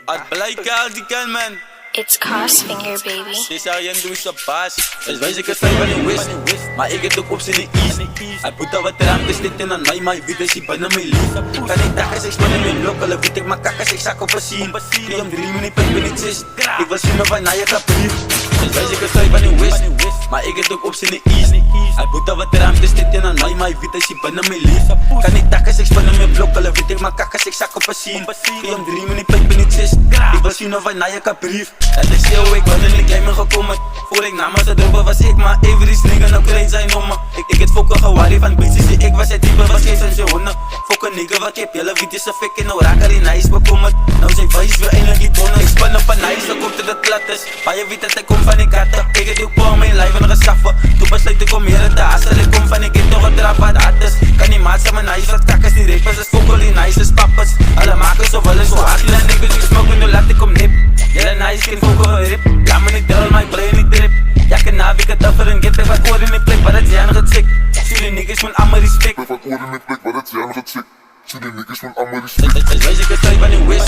At blijken als die kan, man. It's Crossfinger, baby. Ze zou je doen zo pas. Dus wees ik het vrij van die wist. Maar ik het ook op z'n east. Hij moet al wat ruimte zitten aan mij, maar je weet dat hij binnen mij lief. Kan ik takken, zeg maar in mijn blok, alle weet ik maar kakken, zeg zak op een scene. Die om 3 minuten, ik ben niet zes. Ik was zien of hij naar je gaat brief. Dus wees ik het vrij van die wist. Maar ik het ook op z'n east. Hij moet al wat ruimte zitten aan mij, maar je weet dat hij binnen mij lief. Kan ik takken, zeg maar in mijn blok, alle weet ik maar kakken, zeg zak op een scene. Die om 3 minuten, ik ben niet zes. Ik was zien of hij naar je gaat brief. Het is heel, ik was er niet klein me gekomen. Voor ik namens de dromen was ik maar every nigga nou klein zijn om me. Ik het fokken gewaarie van bitches die ik was het type was geen zijn honden. Fokken nigga wat ik heb, jelle wiet is een fik en nou raak er in ijs bekommerd. Nou zijn vijs weer eindelijk die tonnen. Ik span op een ijs, dan komt er de klatters. Maar je weet dat ik kom van die katten. Ik het ook voor mijn lijf en geschaffen. Toen besluit ik om meer te hassen. Ik kom van ik het toch wat eraf wat attes. Kan die maat zijn mijn ijs wat kakkers, die rappers is fokken die nice is pappers. Alle maken zo wel eens zo hard. Die niggas die smoken nu laat ik om nip. Jelle nice kind fokken een rip. Laat me niet drill, my brain niet drip. Ja, kan na wie het over en get ik wat oor in die plek waar het zijn getikt. Jullie niggas van allemaal respect. Wat oor in die plek waar het zijn getikt. Jullie niggas van allemaal respect. Dus wees ik het vrij van die wist.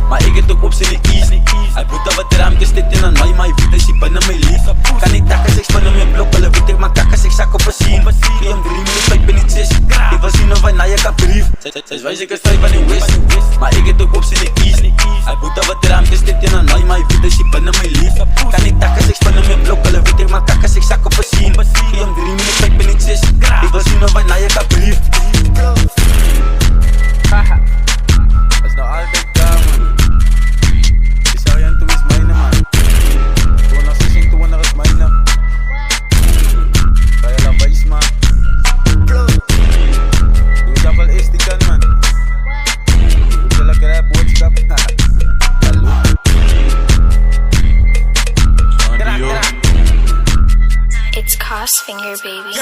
Maar ik het ook op z'n east. Hij moet al wat ruimte zitten aan mij, maar je weet dat hij binnen mij lief. Kan ik takken, zeg span in mijn blok, alle weet ik maar kakken, zeg zak op een scene. Die om 3 minuten, ik ben niet zes. Ik was zien of hij naar je gaat brief. Dus wees ik het vrij van die wist. Maar ik het ook op z'n east. Hij moet al wat ruimte zitten aan mij, maar je weet dat hij binnen mij lief. Kan ik takken, zeg span in mijn blok, alle weet ik maar kakken, zeg zak op een scene. Die om 3 minuten, ik ben niet zes. Ik was zien of hij naar je gaat brief. Dat is nou altijd daar, man. Die zou je aan toe is mijne, man. Toen als je zingt, toen wanneer is mijne. Kan je la wijs, man. Doe dat wel eerst die kan, man. Doe je lekker rap, boodschap. Hallo. It's Crossfinger, baby.